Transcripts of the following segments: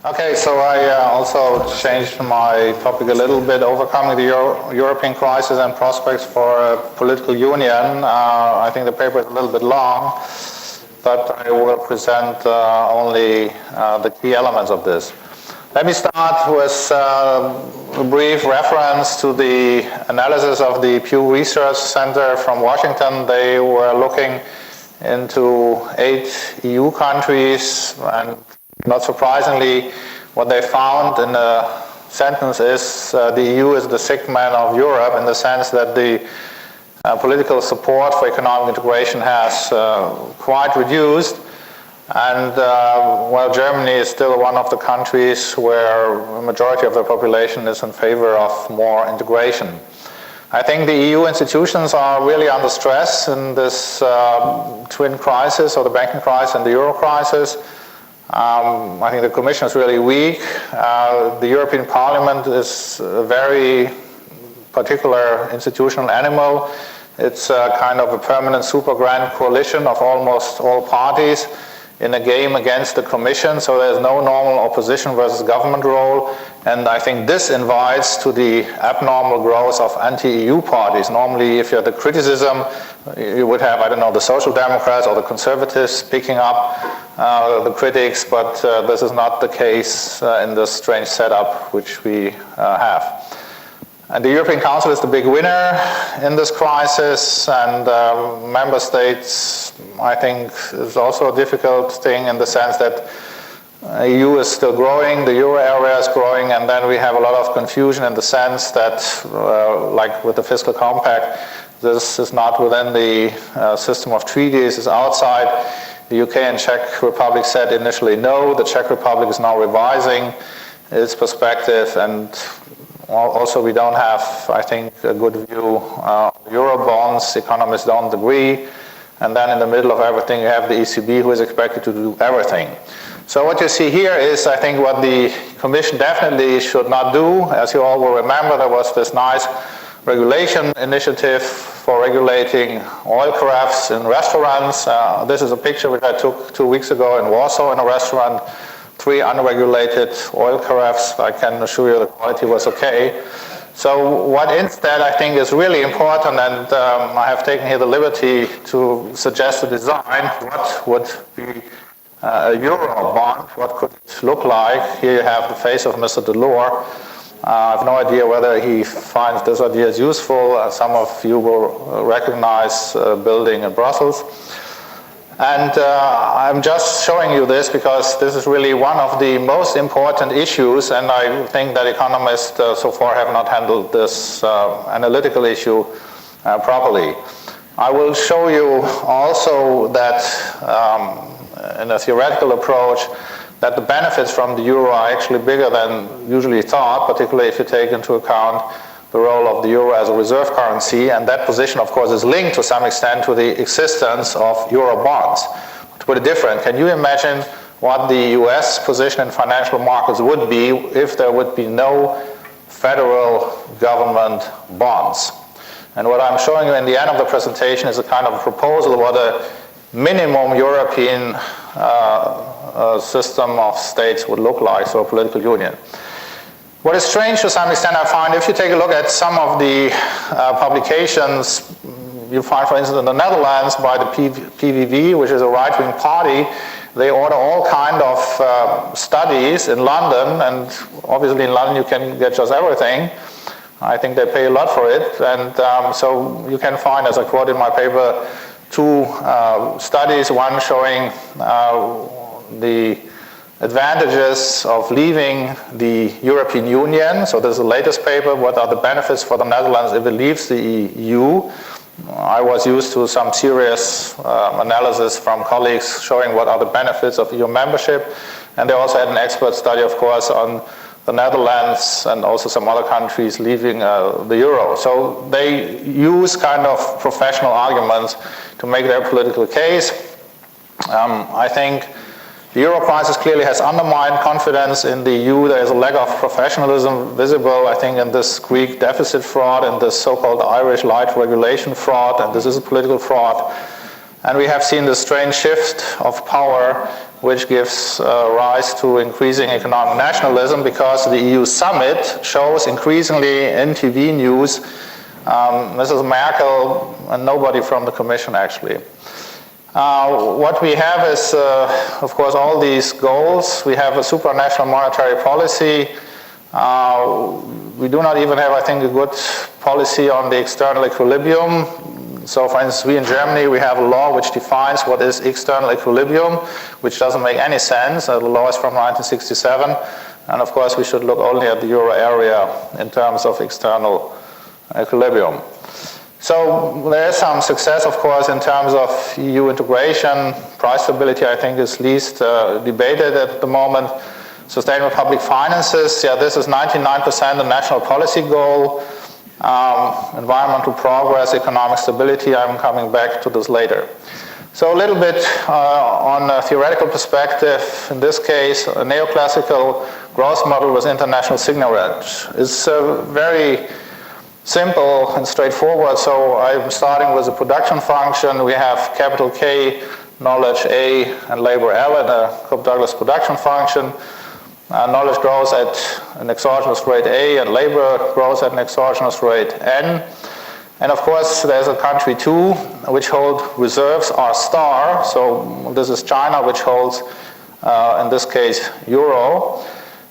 Okay, so I also changed my topic a little bit, overcoming the European crisis and prospects for political union. I think the paper is a little bit long, but I will present only the key elements of this. Let me start with a brief reference to the analysis of the Pew Research Center from Washington. They were looking into 8 EU countries, and not surprisingly, what they found in a sentence is the EU is the sick man of Europe, in the sense that the political support for economic integration has quite reduced. And while Germany is still one of the countries where a majority of the population is in favor of more integration. I think the EU institutions are really under stress in this twin crisis, or the banking crisis and the euro crisis. I think the Commission is really weak. The European Parliament is a very particular institutional animal. It's a kind of a permanent super grand coalition of almost all parties in a game against the Commission, so there's no normal opposition versus government role, and I think this invites to the abnormal growth of anti-EU parties. Normally, if you had the criticism, you would have, I don't know, the Social Democrats or the Conservatives picking up the critics, but this is not the case in this strange setup which we have. And the European Council is the big winner in this crisis, and member states, I think, is also a difficult thing in the sense that EU is still growing, the euro area is growing, and then we have a lot of confusion in the sense that, like with the fiscal compact, this is not within the system of treaties, it's outside. The UK and Czech Republic said initially no. The Czech Republic is now revising its perspective, and also we don't have, I think, a good view of euro bonds. Economists don't agree. And then in the middle of everything, you have the ECB, who is expected to do everything. So what you see here is, I think, what the Commission definitely should not do. As you all will remember, there was this nice regulation initiative for regulating oil carafes in restaurants. This is a picture which I took 2 weeks ago in Warsaw in a restaurant. 3 unregulated oil carafes. I can assure you the quality was okay. So what instead I think is really important, and I have taken here the liberty to suggest a design, what would be a euro bond, what could it look like? Here you have the face of Mr. Delors. I have no idea whether he finds this idea is useful. Some of you will recognize a building in Brussels. And I'm just showing you this because this is really one of the most important issues, and I think that economists so far have not handled this analytical issue properly. I will show you also that in a theoretical approach that the benefits from the euro are actually bigger than usually thought, particularly if you take into account the role of the euro as a reserve currency, and that position, of course, is linked to some extent to the existence of euro bonds. To put it different, can you imagine what the US position in financial markets would be if there would be no federal government bonds? And what I'm showing you in the end of the presentation is a kind of a proposal what a minimum European system of states would look like, so a political union. What is strange to some extent, I find, if you take a look at some of the publications, you find, for instance, in the Netherlands by the PVV, which is a right-wing party, they order all kind of studies in London, and obviously in London you can get just everything. I think they pay a lot for it, and so you can find, as I quote in my paper, 2 studies, one showing the advantages of leaving the European Union. So this is the latest paper. What are the benefits for the Netherlands if it leaves the EU? I was used to some serious analysis from colleagues showing what are the benefits of EU membership. And they also had an expert study, of course, on the Netherlands and also some other countries leaving the euro. So they use kind of professional arguments to make their political case. I think the euro crisis clearly has undermined confidence in the EU. There is a lack of professionalism visible, I think, in this Greek deficit fraud and this so-called Irish light regulation fraud, and this is a political fraud. And we have seen this strange shift of power which gives rise to increasing economic nationalism, because the EU summit shows increasingly in TV news Mrs. Merkel and nobody from the Commission actually. What we have is, of course, all these goals. We have a supranational monetary policy. We do not even have, I think, a good policy on the external equilibrium. So, for instance, we in Germany, we have a law which defines what is external equilibrium, which doesn't make any sense. The law is from 1967. And, of course, we should look only at the euro area in terms of external equilibrium. So there is some success, of course, in terms of EU integration. Price stability, I think, is least debated at the moment. Sustainable public finances, yeah, this is 99% the national policy goal. Environmental progress, economic stability, I'm coming back to this later. So a little bit on a theoretical perspective, in this case, a neoclassical growth model with international signature is very simple and straightforward. So I'm starting with a production function. We have capital K, knowledge A, and labor L in a Cobb-Douglas production function. Knowledge grows at an exogenous rate A, and labor grows at an exogenous rate N. And of course, there's a country 2 which holds reserves R star. So this is China, which holds, in this case, euro.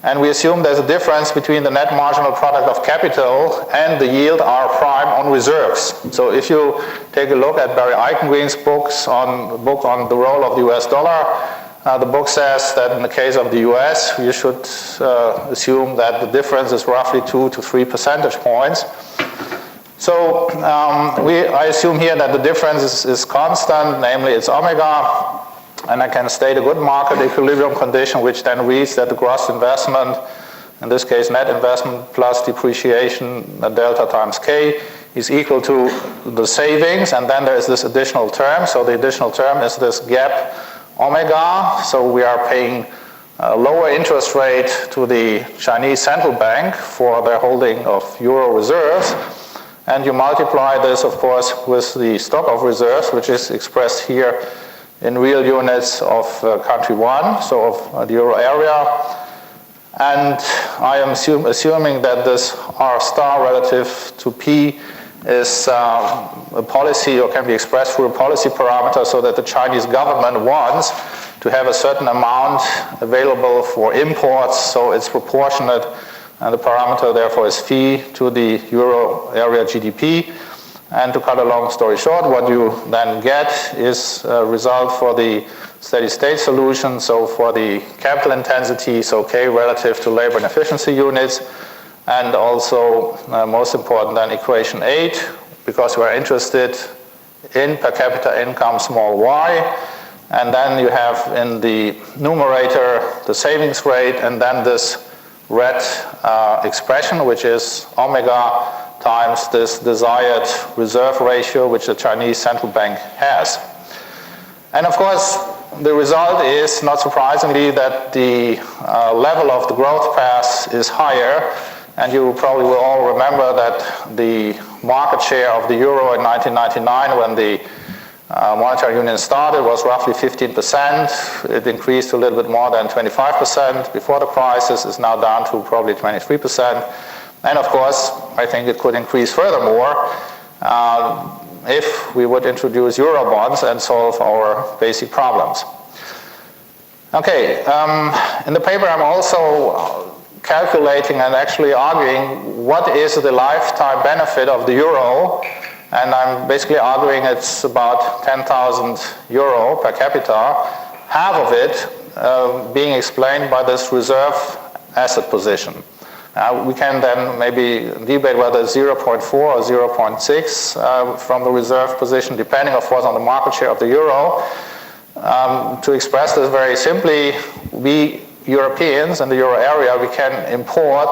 And we assume there's a difference between the net marginal product of capital and the yield R prime on reserves. So if you take a look at Barry Eichengreen's book on the role of the US dollar, the book says that in the case of the US, you should assume that the difference is roughly 2 to 3 percentage points. So I assume here that the difference is constant, namely it's omega. And I can state a good market equilibrium condition, which then reads that the gross investment, in this case net investment plus depreciation delta times K, is equal to the savings, and then there is this additional term. So the additional term is this gap omega. So we are paying a lower interest rate to the Chinese central bank for their holding of euro reserves. And you multiply this, of course, with the stock of reserves, which is expressed here in real units of country 1, so of the euro area. And I am assuming that this R star relative to P is a policy, or can be expressed through a policy parameter, so that the Chinese government wants to have a certain amount available for imports, so it's proportionate, and the parameter therefore is phi to the euro area GDP. And to cut a long story short, what you then get is a result for the steady state solution. So for the capital intensity, so K relative to labor and efficiency units, and also most important then equation 8, because we are interested in per capita income small y. And then you have in the numerator the savings rate, and then this red expression, which is omega times this desired reserve ratio which the Chinese central bank has. And of course, the result is, not surprisingly, that the level of the growth path is higher. And you probably will all remember that the market share of the euro in 1999, when the monetary union started, was roughly 15%. It increased to a little bit more than 25% before the crisis. Is now down to probably 23%. And of course, I think it could increase furthermore if we would introduce euro bonds and solve our basic problems. Okay, in the paper I'm also calculating and actually arguing what is the lifetime benefit of the euro, and I'm basically arguing it's about 10,000 euro per capita, half of it being explained by this reserve asset position. We can then maybe debate whether it's 0.4 or 0.6 from the reserve position, depending, of course, on the market share of the euro. To express this very simply, we Europeans in the euro area, we can import,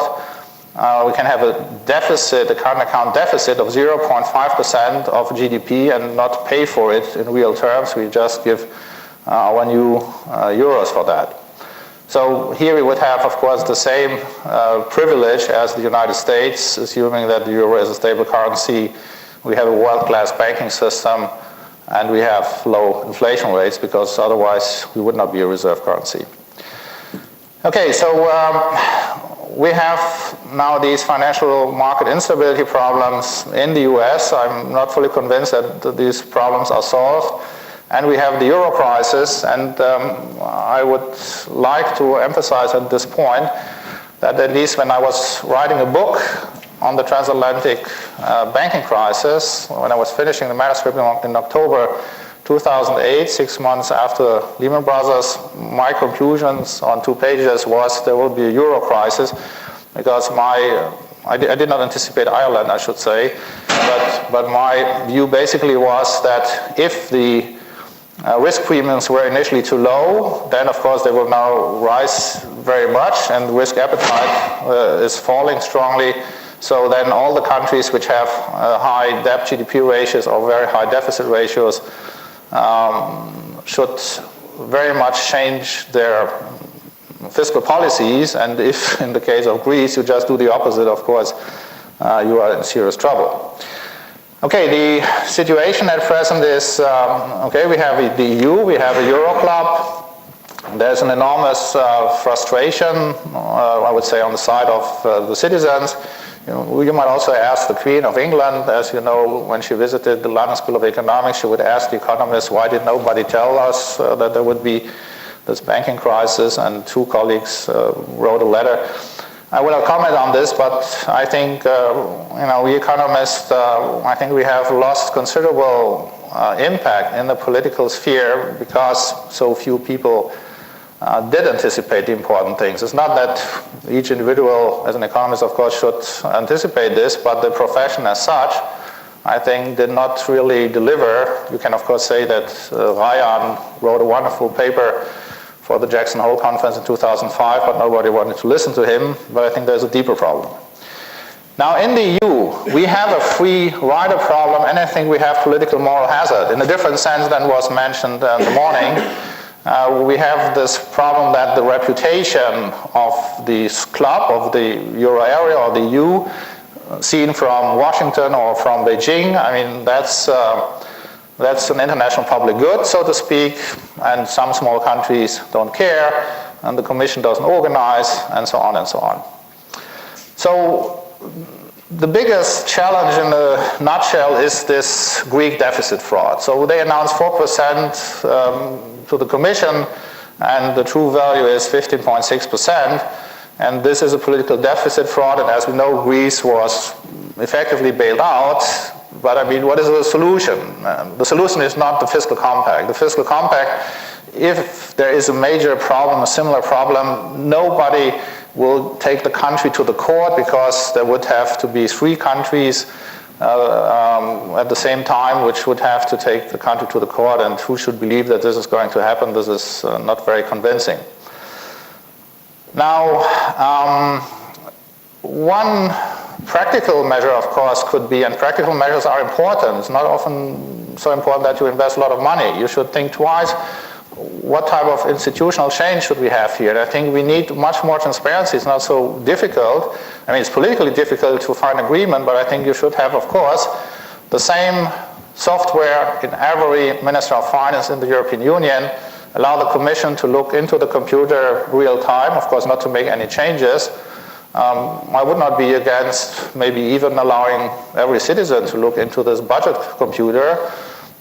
we can have a deficit, a current account deficit of 0.5% of GDP and not pay for it in real terms. We just give our new euros for that. So here we would have, of course, the same privilege as the United States, assuming that the euro is a stable currency. We have a world-class banking system, and we have low inflation rates, because otherwise we would not be a reserve currency. Okay, so we have now these financial market instability problems in the US. I'm not fully convinced that these problems are solved. And we have the euro crisis, and I would like to emphasize at this point that at least when I was writing a book on the transatlantic banking crisis, when I was finishing the manuscript in October 2008, 6 months after Lehman Brothers, my conclusions on 2 pages was there will be a euro crisis, because I did not anticipate Ireland, I should say, but my view basically was that if the risk premiums were initially too low, then of course they will now rise very much, and risk appetite is falling strongly. So then all the countries which have high debt GDP ratios or very high deficit ratios should very much change their fiscal policies, and if in the case of Greece you just do the opposite, of course you are in serious trouble. Okay, the situation at present is, okay, we have the EU, we have a Euro Club. There's an enormous frustration, I would say, on the side of the citizens. You might also ask the Queen of England. As you know, when she visited the London School of Economics, she would ask the economists, why did nobody tell us that there would be this banking crisis? And 2 colleagues wrote a letter. I will not comment on this, but I think, we economists, I think we have lost considerable impact in the political sphere because so few people did anticipate the important things. It's not that each individual, as an economist, of course, should anticipate this, but the profession as such, I think, did not really deliver. You can, of course, say that Ryan wrote a wonderful paper for the Jackson Hole Conference in 2005, but nobody wanted to listen to him. But I think there's a deeper problem. Now, in the EU, we have a free rider problem, and I think we have political moral hazard in a different sense than was mentioned in the morning. We have this problem that the reputation of this club, of the euro area or the EU, seen from Washington or from Beijing, I mean, that's an international public good, so to speak, and some small countries don't care, and the Commission doesn't organize, and so on and so on. So the biggest challenge in a nutshell is this Greek deficit fraud. So they announced 4% to the Commission, and the true value is 15.6%, and this is a political deficit fraud, and as we know, Greece was effectively bailed out. But I mean, what is the solution? The solution is not the fiscal compact. The fiscal compact, if there is a major problem, a similar problem, nobody will take the country to the court, because there would have to be 3 countries at the same time which would have to take the country to the court, and who should believe that this is going to happen? This is not very convincing. Now, one practical measure, of course, could be, and practical measures are important. It's not often so important that you invest a lot of money. You should think twice, what type of institutional change should we have here? And I think we need much more transparency. It's not so difficult. I mean, it's politically difficult to find agreement, but I think you should have, of course, the same software in every Minister of Finance in the European Union, allow the Commission to look into the computer real time, of course, not to make any changes. I would not be against maybe even allowing every citizen to look into this budget computer.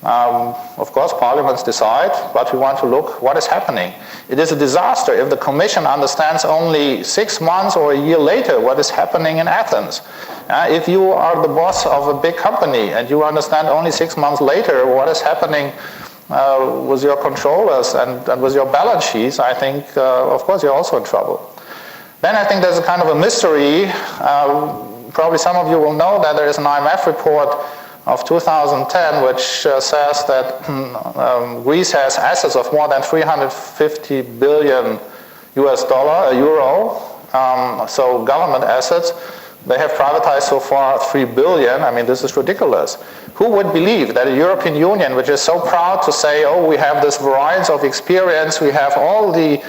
Of course, parliaments decide, but we want to look what is happening. It is a disaster if the Commission understands only 6 months or a year later what is happening in Athens. If you are the boss of a big company and you understand only 6 months later what is happening with your controllers and with your balance sheets, I think, of course, you're also in trouble. Then I think there's a kind of a mystery. Probably some of you will know that there is an IMF report of 2010 which says that Greece has assets of more than 350 billion euro, so government assets. They have privatized so far 3 billion. I mean, this is ridiculous. Who would believe that a European Union, which is so proud to say, oh, we have this variety of experience, we have all the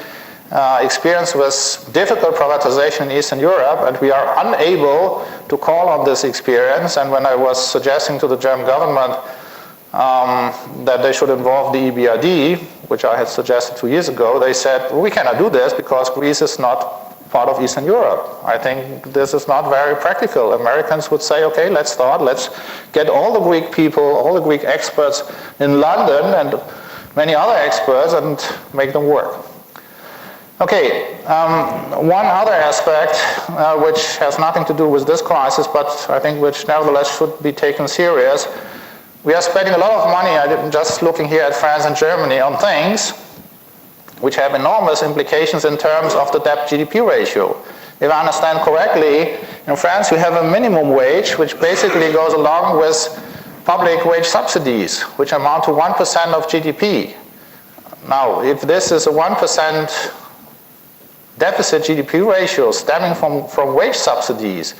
experience with difficult privatization in Eastern Europe, and we are unable to call on this experience. And when I was suggesting to the German government that they should involve the EBRD, which I had suggested 2 years ago, they said, well, we cannot do this because Greece is not part of Eastern Europe. I think this is not very practical. Americans would say, okay, let's start, let's get all the Greek people, all the Greek experts in London and many other experts and make them work. Okay, one other aspect which has nothing to do with this crisis, but I think which nevertheless should be taken serious. We are spending a lot of money, I'm just looking here at France and Germany, on things which have enormous implications in terms of the debt-GDP ratio. If I understand correctly, in France we have a minimum wage which basically goes along with public wage subsidies, which amount to 1% of GDP. Now, if this is a 1% deficit GDP ratio stemming from wage subsidies,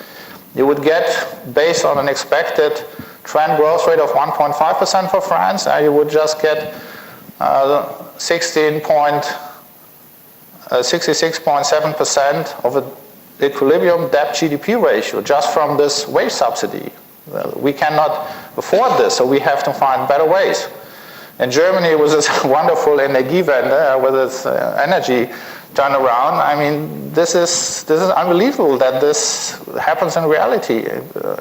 you would get, based on an expected trend growth rate of 1.5% for France, you would just get 66.7% of an equilibrium debt GDP ratio just from this wage subsidy. We cannot afford this, so we have to find better ways. In Germany, with this wonderful Energiewende, with its energy turnaround, I mean, this is unbelievable that this happens in reality.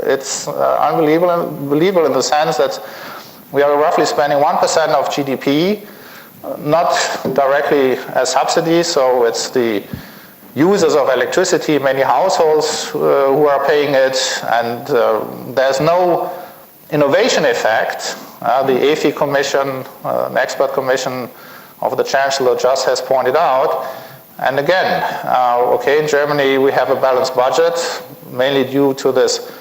It's unbelievable in the sense that we are roughly spending 1% of GDP, not directly as subsidies, so it's the users of electricity, many households who are paying it, and there's no innovation effect. The EFI Commission, an expert commission of the Chancellor, just has pointed out. And again, okay, in Germany we have a balanced budget, mainly due to this,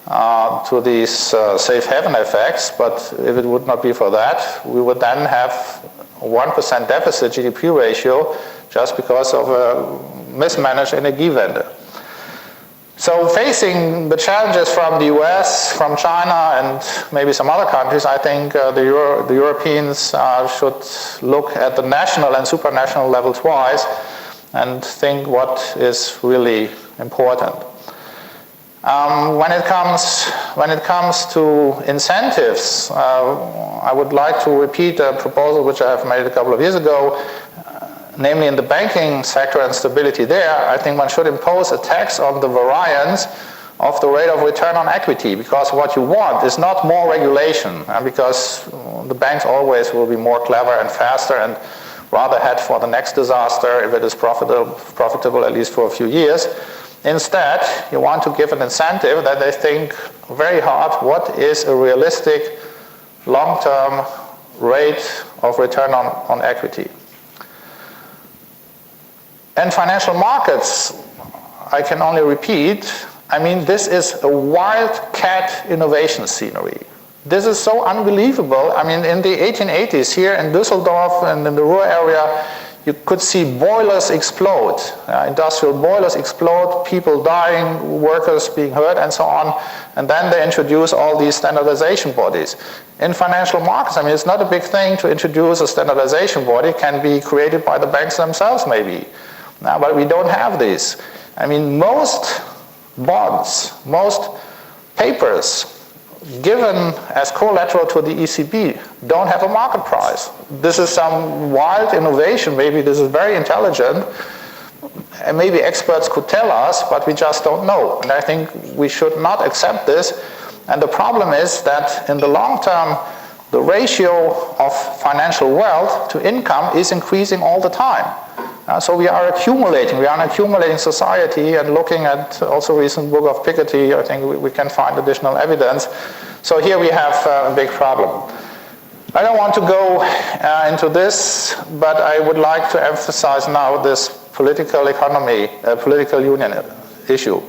to these safe haven effects. But if it would not be for that, we would then have a 1% deficit GDP ratio just because of a mismanaged Energiewende. So facing the challenges from the US, from China, and maybe some other countries, I think the Europeans should look at the national and supranational level twice and think what is really important. When it comes to incentives, I would like to repeat a proposal which I have made a couple of years ago, namely in the banking sector and stability there. I think one should impose a tax on the variance of the rate of return on equity, because what you want is not more regulation, because the banks always will be more clever and faster and rather head for the next disaster if it is profitable at least for a few years. Instead, you want to give an incentive that they think very hard what is a realistic long-term rate of return on equity. And financial markets, I can only repeat, I mean, this is a wildcat innovation scenery. This is so unbelievable. I mean, in the 1880s here in Düsseldorf and in the Ruhr area, you could see boilers explode, industrial boilers explode, people dying, workers being hurt, and so on. And then they introduce all these standardization bodies. In financial markets, I mean, it's not a big thing to introduce a standardization body. It can be created by the banks themselves, maybe. But we don't have this. I mean, most bonds, most papers given as collateral to the ECB don't have a market price. This is some wild innovation. Maybe this is very intelligent, and maybe experts could tell us, but we just don't know. And I think we should not accept this. And the problem is that in the long term, the ratio of financial wealth to income is increasing all the time. So we are an accumulating society, and looking at also recent book of Piketty, I think we can find additional evidence. So here we have a big problem. I don't want to go into this, but I would like to emphasize now this political economy, political union issue.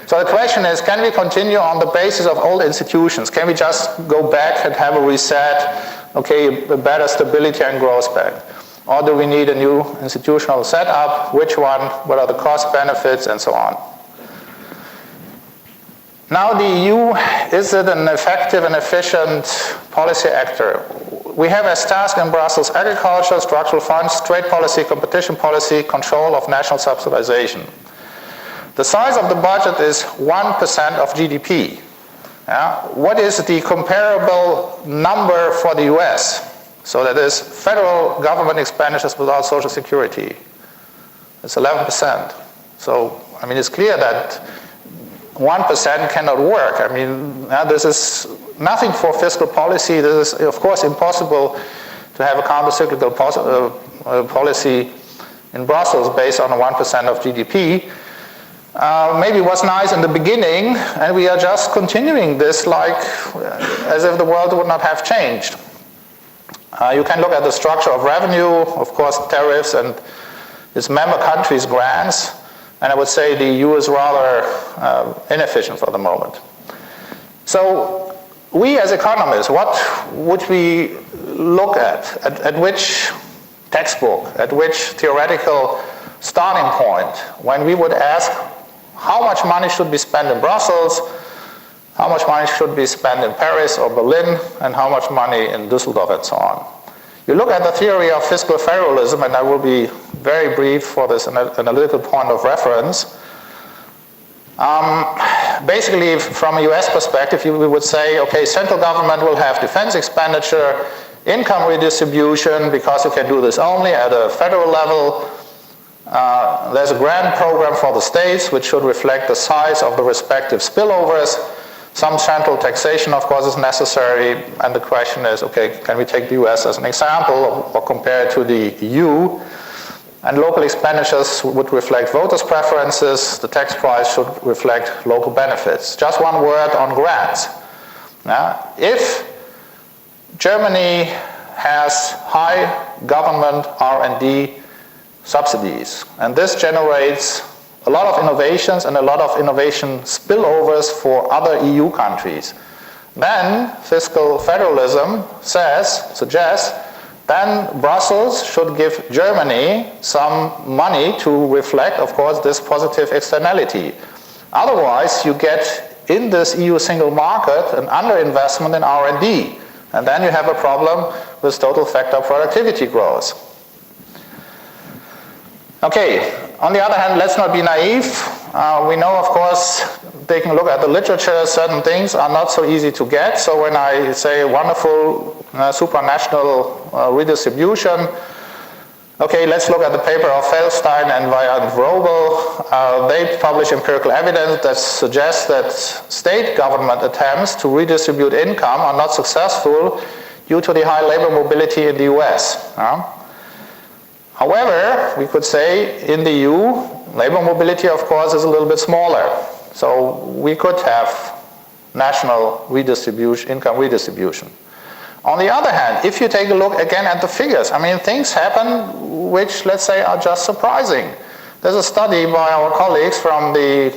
So the question is, can we continue on the basis of old institutions? Can we just go back and have a reset, okay, a better stability and growth pact? Or do we need a new institutional setup? Which one? What are the cost benefits? And so on. Now the EU, is it an effective and efficient policy actor? We have as task in Brussels agriculture, structural funds, trade policy, competition policy, control of national subsidization. The size of the budget is 1% of GDP. What is the comparable number for the US? So that is federal government expenditures without Social Security. It's 11%. So, I mean, it's clear that 1% cannot work. I mean, this is nothing for fiscal policy. This is, of course, impossible to have a counter-cyclical policy in Brussels based on 1% of GDP. Maybe it was nice in the beginning, and we are just continuing this like as if the world would not have changed. You can look at the structure of revenue, of course, tariffs and its member countries' grants, and I would say the EU is rather inefficient for the moment. So we as economists, what would we look at which textbook, at which theoretical starting point, when we would ask how much money should be spent in Brussels, how much money should be spent in Paris or Berlin, and how much money in Düsseldorf and so on. You look at the theory of fiscal federalism, and I will be very brief for this analytical point of reference. Basically, from a US perspective, we would say, okay, central government will have defense expenditure, income redistribution, because you can do this only at a federal level. There's a grant program for the states, which should reflect the size of the respective spillovers. Some central taxation, of course, is necessary, and the question is, okay, can we take the US as an example or compare it to the EU? And local expenditures would reflect voters' preferences. The tax price should reflect local benefits. Just one word on grants. Now, if Germany has high government R&D subsidies, and this generates a lot of innovations and a lot of innovation spillovers for other EU countries, then fiscal federalism suggests then Brussels should give Germany some money to reflect, of course, this positive externality. Otherwise, you get in this EU single market an underinvestment in R&D, and then you have a problem with total factor productivity growth. Okay, on the other hand, let's not be naive. We know, of course, taking a look at the literature, certain things are not so easy to get. So when I say wonderful supranational redistribution, okay, let's look at the paper of Feldstein and Wrobel. They publish empirical evidence that suggests that state government attempts to redistribute income are not successful due to the high labor mobility in the US. However, we could say in the EU, labor mobility, of course, is a little bit smaller. So we could have national redistribution, income redistribution. On the other hand, if you take a look again at the figures, I mean, things happen which, let's say, are just surprising. There's a study by our colleagues from the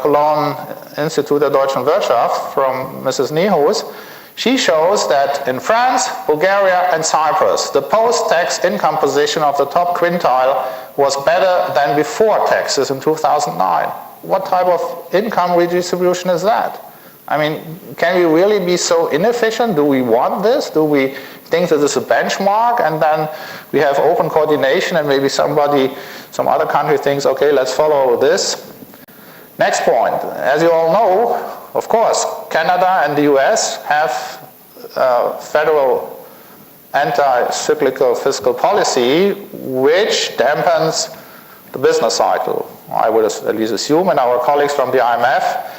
Cologne Institute der Deutschen Wirtschaft, from Mrs. Nihus. She shows that in France, Bulgaria, and Cyprus, the post-tax income position of the top quintile was better than before taxes in 2009. What type of income redistribution is that? I mean, can we really be so inefficient? Do we want this? Do we think that this is a benchmark, and then we have open coordination, and maybe some other country thinks, okay, let's follow this? Next point. As you all know, of course, Canada and the US have federal anti-cyclical fiscal policy which dampens the business cycle. I would at least assume, and our colleagues from the IMF,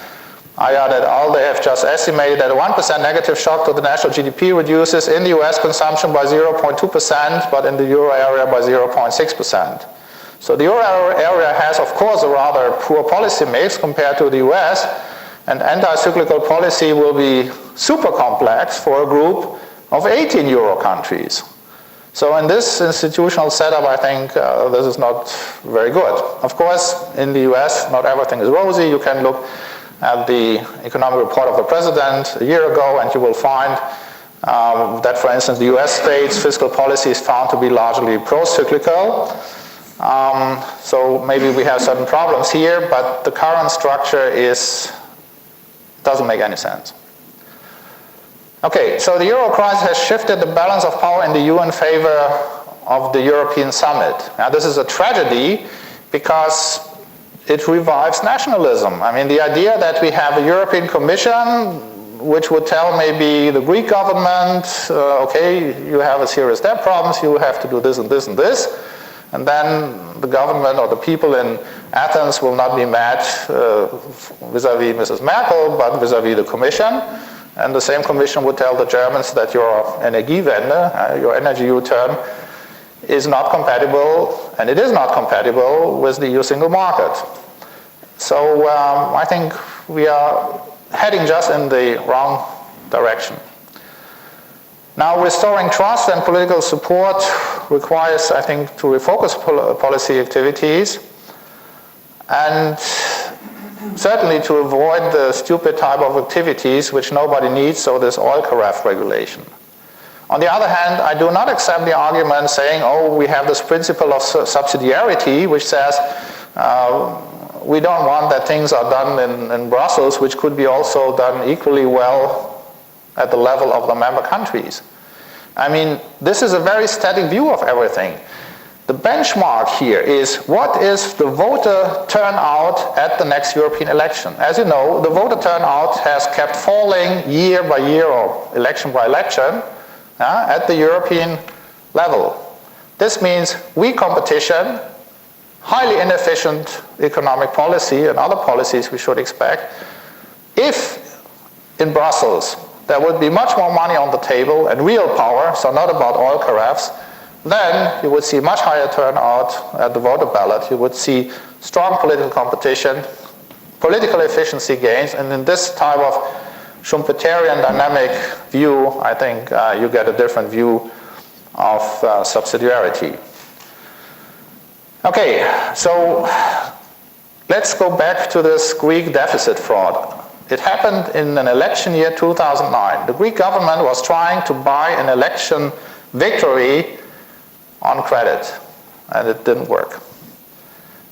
IAD et al., they have just estimated that a 1% negative shock to the national GDP reduces in the US consumption by 0.2%, but in the euro area by 0.6%. So the euro area has, of course, a rather poor policy mix compared to the US, and anti-cyclical policy will be super complex for a group of 18 euro countries. So in this institutional setup, I think this is not very good. Of course, in the US, not everything is rosy. You can look at the economic report of the president a year ago, and you will find that, for instance, the US states' fiscal policy is found to be largely pro-cyclical. So maybe we have certain problems here, but the current structure doesn't make any sense. Okay, so the euro crisis has shifted the balance of power in the EU in favor of the European summit. Now, this is a tragedy because it revives nationalism. I mean, the idea that we have a European Commission which would tell maybe the Greek government, okay, you have a serious debt problems, you have to do this and this and this, and then the government or the people in Athens will not be mad vis-à-vis Mrs. Merkel, but vis-à-vis the Commission, and the same Commission would tell the Germans that your Energiewende, your energy U-turn, is not compatible, and it is not compatible with the EU single market. So I think we are heading just in the wrong direction. Now, restoring trust and political support requires, I think, to refocus policy activities and certainly to avoid the stupid type of activities which nobody needs, so this oil carafe regulation. On the other hand, I do not accept the argument saying, oh, we have this principle of subsidiarity, which says we don't want that things are done in Brussels, which could be also done equally well at the level of the member countries. I mean, this is a very static view of everything. The benchmark here is what is the voter turnout at the next European election. As you know, the voter turnout has kept falling year by year or election by election at the European level. This means weak competition, highly inefficient economic policy and other policies we should expect. If in Brussels there would be much more money on the table and real power, so not about oil carafes, then you would see much higher turnout at the voter ballot. You would see strong political competition, political efficiency gains, and in this type of Schumpeterian dynamic view, I think you get a different view of subsidiarity. Okay, so let's go back to this Greek deficit fraud. It happened in an election year 2009. The Greek government was trying to buy an election victory on credit, and it didn't work.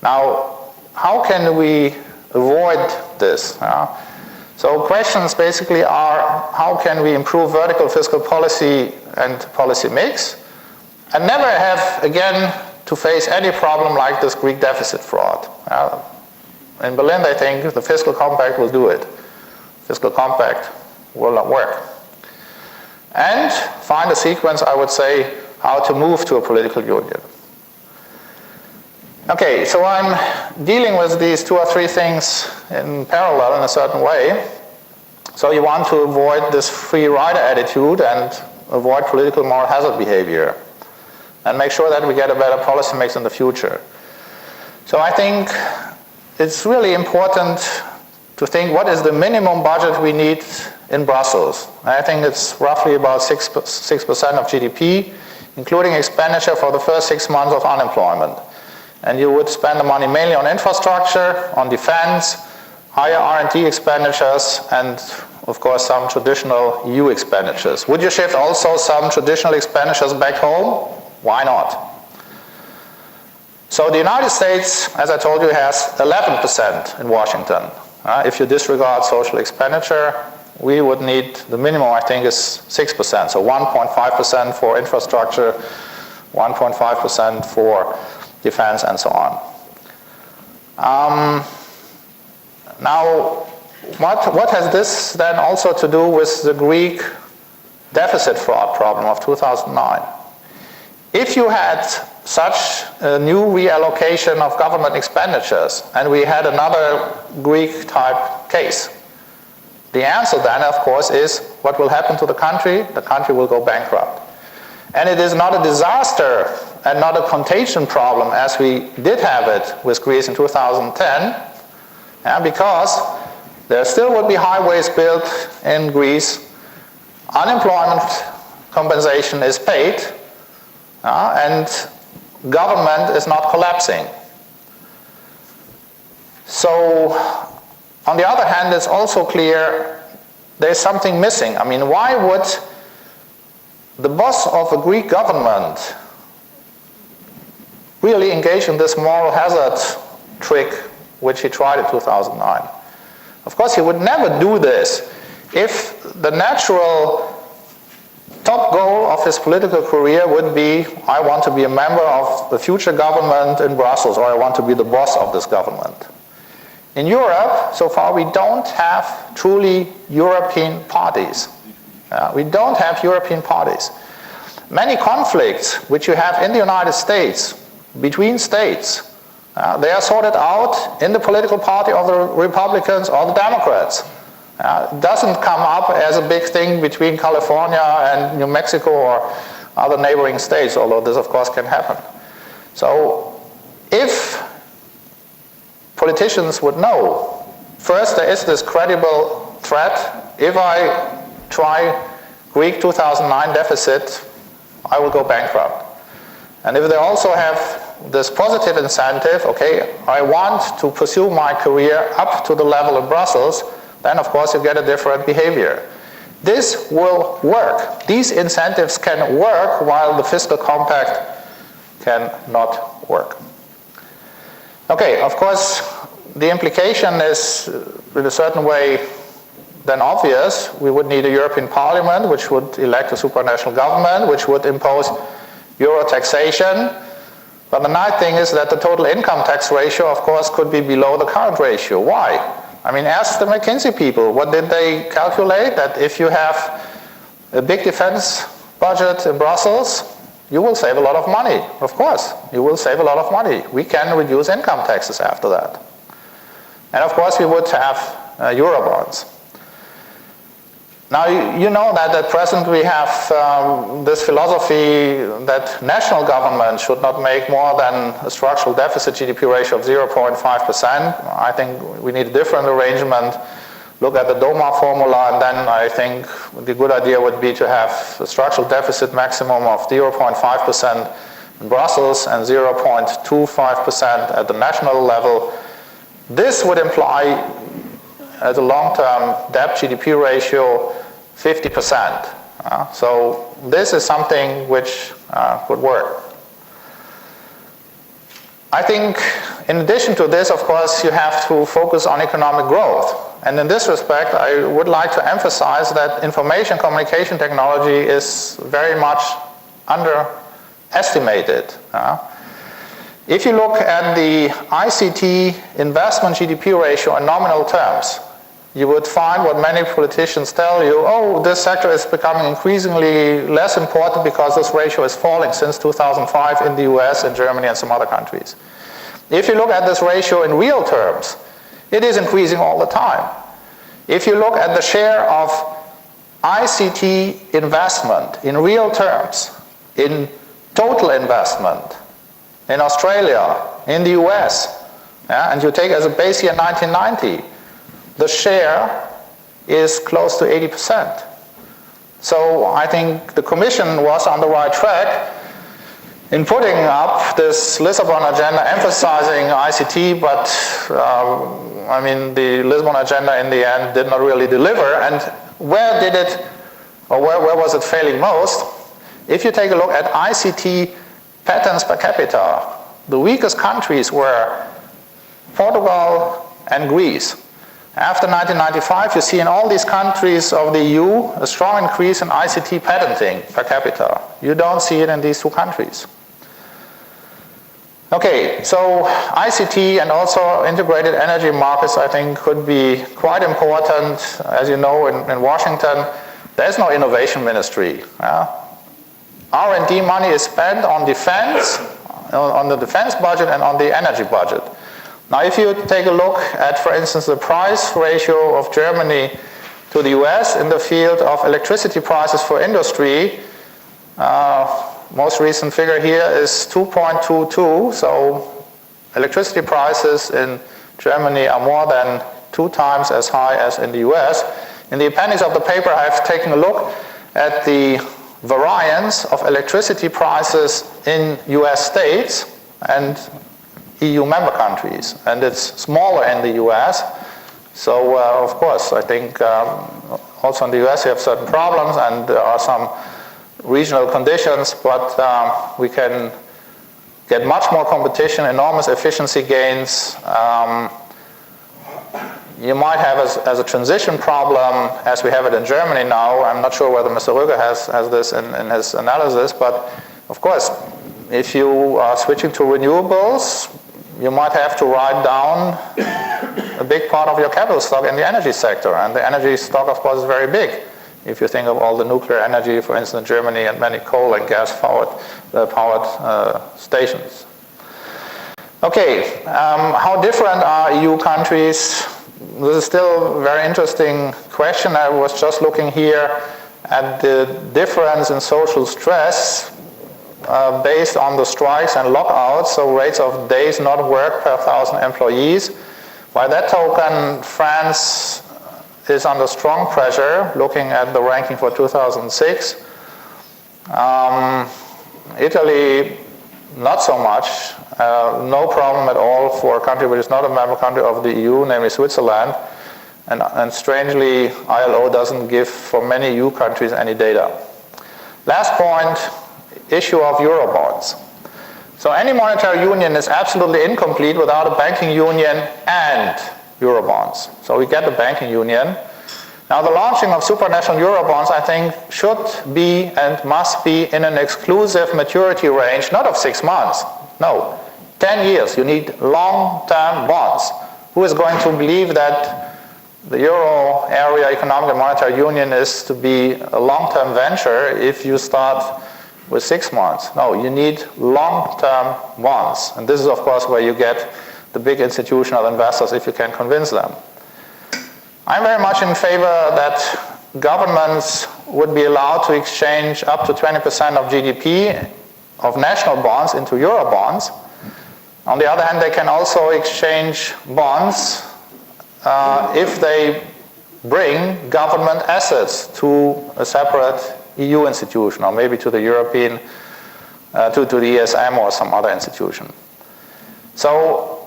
Now, how can we avoid this? So questions basically are, how can we improve vertical fiscal policy and policy mix, and never have, again, to face any problem like this Greek deficit fraud. In Berlin, they think the fiscal compact will do it. Fiscal compact will not work. And find a sequence, I would say, how to move to a political union. Okay, so I'm dealing with these two or three things in parallel in a certain way. So you want to avoid this free rider attitude and avoid political moral hazard behavior, and make sure that we get a better policy mix in the future. So I think it's really important to think what is the minimum budget we need in Brussels. I think it's roughly about 6% of GDP, including expenditure for the first 6 months of unemployment. And you would spend the money mainly on infrastructure, on defense, higher R&D expenditures, and of course some traditional EU expenditures. Would you shift also some traditional expenditures back home? Why not? So the United States, as I told you, has 11% in Washington. If you disregard social expenditure, we would need, the minimum I think is 6%, so 1.5% for infrastructure, 1.5% for defense, and so on. Now, what has this then also to do with the Greek deficit fraud problem of 2009? If you had such a new reallocation of government expenditures and we had another Greek type case, the answer then, of course, is what will happen to the country? The country will go bankrupt. And it is not a disaster and not a contagion problem as we did have it with Greece in 2010, because there still would be highways built in Greece, unemployment compensation is paid, and government is not collapsing. So, on the other hand, it's also clear there's something missing. I mean, why would the boss of a Greek government really engage in this moral hazard trick which he tried in 2009? Of course, he would never do this if the natural top goal of his political career would be, I want to be a member of the future government in Brussels, or I want to be the boss of this government. In Europe, so far, we don't have truly European parties. We don't have European parties. Many conflicts which you have in the United States, between states, they are sorted out in the political party of the Republicans or the Democrats. It doesn't come up as a big thing between California and New Mexico or other neighboring states, although this of course can happen. So if politicians would know, first there is this credible threat, if I try Greek 2009 deficit, I will go bankrupt. And if they also have this positive incentive, okay, I want to pursue my career up to the level of Brussels, then of course you get a different behavior. This will work. These incentives can work while the fiscal compact cannot work. Okay, of course, the implication is in a certain way then obvious. We would need a European Parliament which would elect a supranational government, which would impose Euro taxation. But the nice thing is that the total income tax ratio, of course, could be below the current ratio. Why? I mean, ask the McKinsey people. What did they calculate? That if you have a big defense budget in Brussels, you will save a lot of money. Of course, you will save a lot of money. We can reduce income taxes after that. And of course, we would have Eurobonds. Now, you know that at present we have this philosophy that national government should not make more than a structural deficit GDP ratio of 0.5%. I think we need a different arrangement. Look at the DOMA formula, and then I think the good idea would be to have a structural deficit maximum of 0.5% in Brussels and 0.25% at the national level. This would imply as a long-term debt GDP ratio 50%. So this is something which could work. I think in addition to this, of course, you have to focus on economic growth. And in this respect, I would like to emphasize that information communication technology is very much underestimated. If you look at the ICT investment GDP ratio in nominal terms, you would find what many politicians tell you, oh, this sector is becoming increasingly less important because this ratio is falling since 2005 in the US and Germany and some other countries. If you look at this ratio in real terms, it is increasing all the time. If you look at the share of ICT investment in real terms, in total investment, in Australia, in the US, and you take as a base year 1990, the share is close to 80%. So I think the Commission was on the right track in putting up this Lisbon agenda emphasizing ICT, but I mean the Lisbon agenda in the end did not really deliver. And where did it, or where was it failing most? If you take a look at ICT patents per capita, the weakest countries were Portugal and Greece. After 1995, you see in all these countries of the EU a strong increase in ICT patenting per capita. You don't see it in these two countries. Okay, so ICT and also integrated energy markets, I think, could be quite important. As you know, in Washington, there's no innovation ministry. R&D money is spent on defense, on the defense budget and on the energy budget. Now, if you take a look at, for instance, the price ratio of Germany to the US in the field of electricity prices for industry, most recent figure here is 2.22, so electricity prices in Germany are more than 2 times as high as in the US. In the appendix of the paper, I've taken a look at the variance of electricity prices in US states and EU member countries, and it's smaller in the US. So of course, I think also in the US you have certain problems and there are some regional conditions, but we can get much more competition, enormous efficiency gains. You might have as a transition problem, as we have it in Germany now. I'm not sure whether Mr. Röger has this in his analysis, but of course, if you are switching to renewables, you might have to write down a big part of your capital stock in the energy sector. And the energy stock, of course, is very big. If you think of all the nuclear energy, for instance, in Germany, and many coal and gas-powered stations. Okay, how different are EU countries? This is still a very interesting question. I was just looking here at the difference in social stress based on the strikes and lockouts, so rates of days not worked per 1,000 employees. By that token, France is under strong pressure, looking at the ranking for 2006. Italy, not so much. No problem at all for a country which is not a member country of the EU, namely Switzerland. And strangely, ILO doesn't give for many EU countries any data. Last point, issue of Eurobonds. So any monetary union is absolutely incomplete without a banking union and Eurobonds. So we get the banking union. Now the launching of supranational Eurobonds, I think, should be and must be in an exclusive maturity range, not of 6 months, no, 10 years. You need long-term bonds. Who is going to believe that the Euro area economic and monetary union is to be a long-term venture if you start with 6 months? No, you need long-term bonds. And this is, of course, where you get the big institutional investors if you can convince them. I'm very much in favor that governments would be allowed to exchange up to 20% of GDP of national bonds into Euro bonds. On the other hand, they can also exchange bonds if they bring government assets to a separate EU institution, or maybe to the European, to the ESM or some other institution. So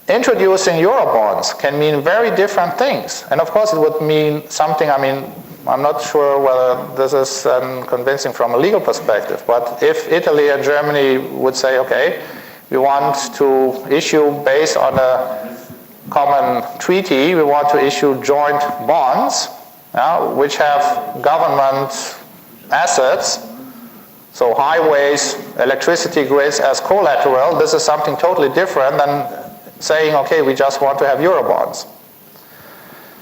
introducing Eurobonds can mean very different things. And of course it would mean something, I'm not sure whether this is convincing from a legal perspective, but if Italy and Germany would say, okay, we want to issue based on a common treaty, we want to issue joint bonds, which have government assets, so highways, electricity grids as collateral. This is something totally different than saying, okay, we just want to have Eurobonds.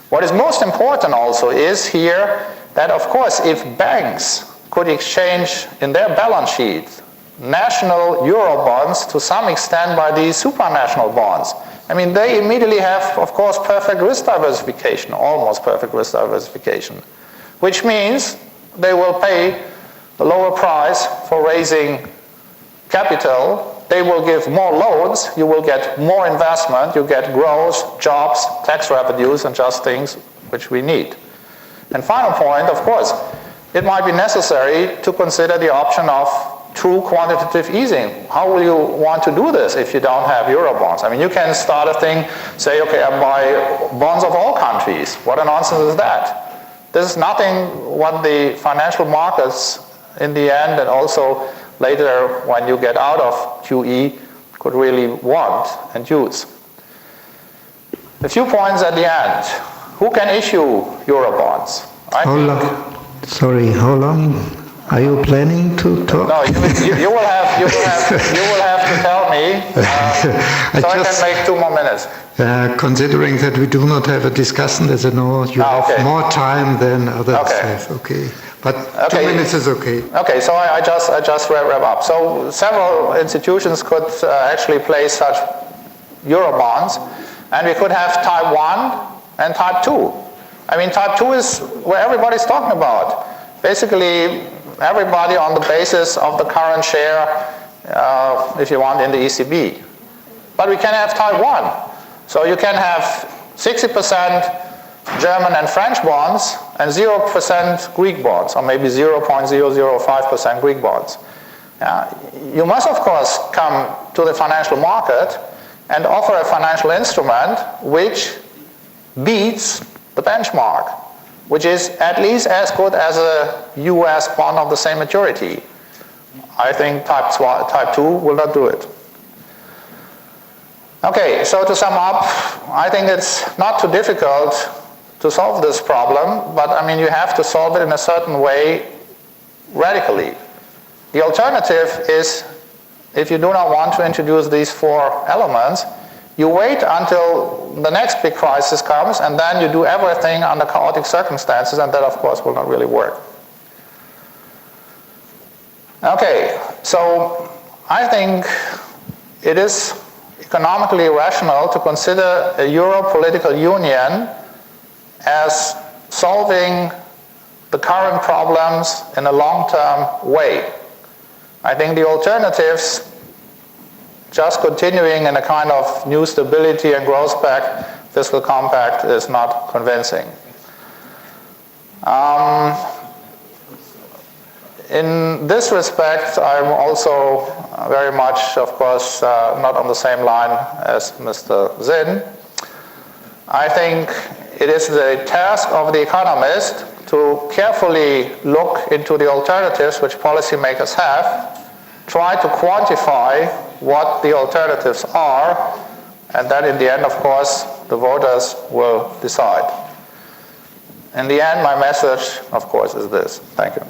What is most important also is here that, of course, if banks could exchange in their balance sheet national Eurobonds to some extent by these supranational bonds, they immediately have, of course, perfect risk diversification, almost perfect risk diversification, which means they will pay a lower price for raising capital. They will give more loans, you will get more investment, you get growth, jobs, tax revenues, and just things which we need. And final point, of course, it might be necessary to consider the option of true quantitative easing. How will you want to do this if you don't have Eurobonds? You can start a thing, say, okay, I buy bonds of all countries. What a nonsense is that? This is nothing what the financial markets in the end, and also later when you get out of QE, could really want and use. A few points at the end. Who can issue Eurobonds? Right? How long are you planning to talk? No, you will have to tell me, so I can make 2 more minutes. Considering that we do not have a discussion, as I know you have more time than others have. Okay. But 2 minutes is okay. Okay, so I just wrap up. So several institutions could actually place such Eurobonds, and we could have type 1 and type 2. Type 2 is where everybody's talking about. Basically, everybody on the basis of the current share, if you want, in the ECB. But we can have type 1. So you can have 60% German and French bonds and 0% Greek bonds, or maybe 0.005% Greek bonds. You must, of course, come to the financial market and offer a financial instrument which beats the benchmark, which is at least as good as a US bond of the same maturity. I think type 2 will not do it. Okay, so to sum up, I think it's not too difficult to solve this problem, but you have to solve it in a certain way radically. The alternative is, if you do not want to introduce these 4 elements, You wait until the next big crisis comes, and then you do everything under chaotic circumstances, and that, of course, will not really work. Okay, so I think it is economically rational to consider a Euro political union as solving the current problems in a long-term way. I think the alternatives, just continuing in a kind of new stability and growth pact, fiscal compact, is not convincing. In this respect, I'm also very much, of course, not on the same line as Mr. Zinn. I think it is the task of the economist to carefully look into the alternatives which policymakers have, try to quantify what the alternatives are, and then in the end, of course, the voters will decide. In the end, my message, of course, is this. Thank you.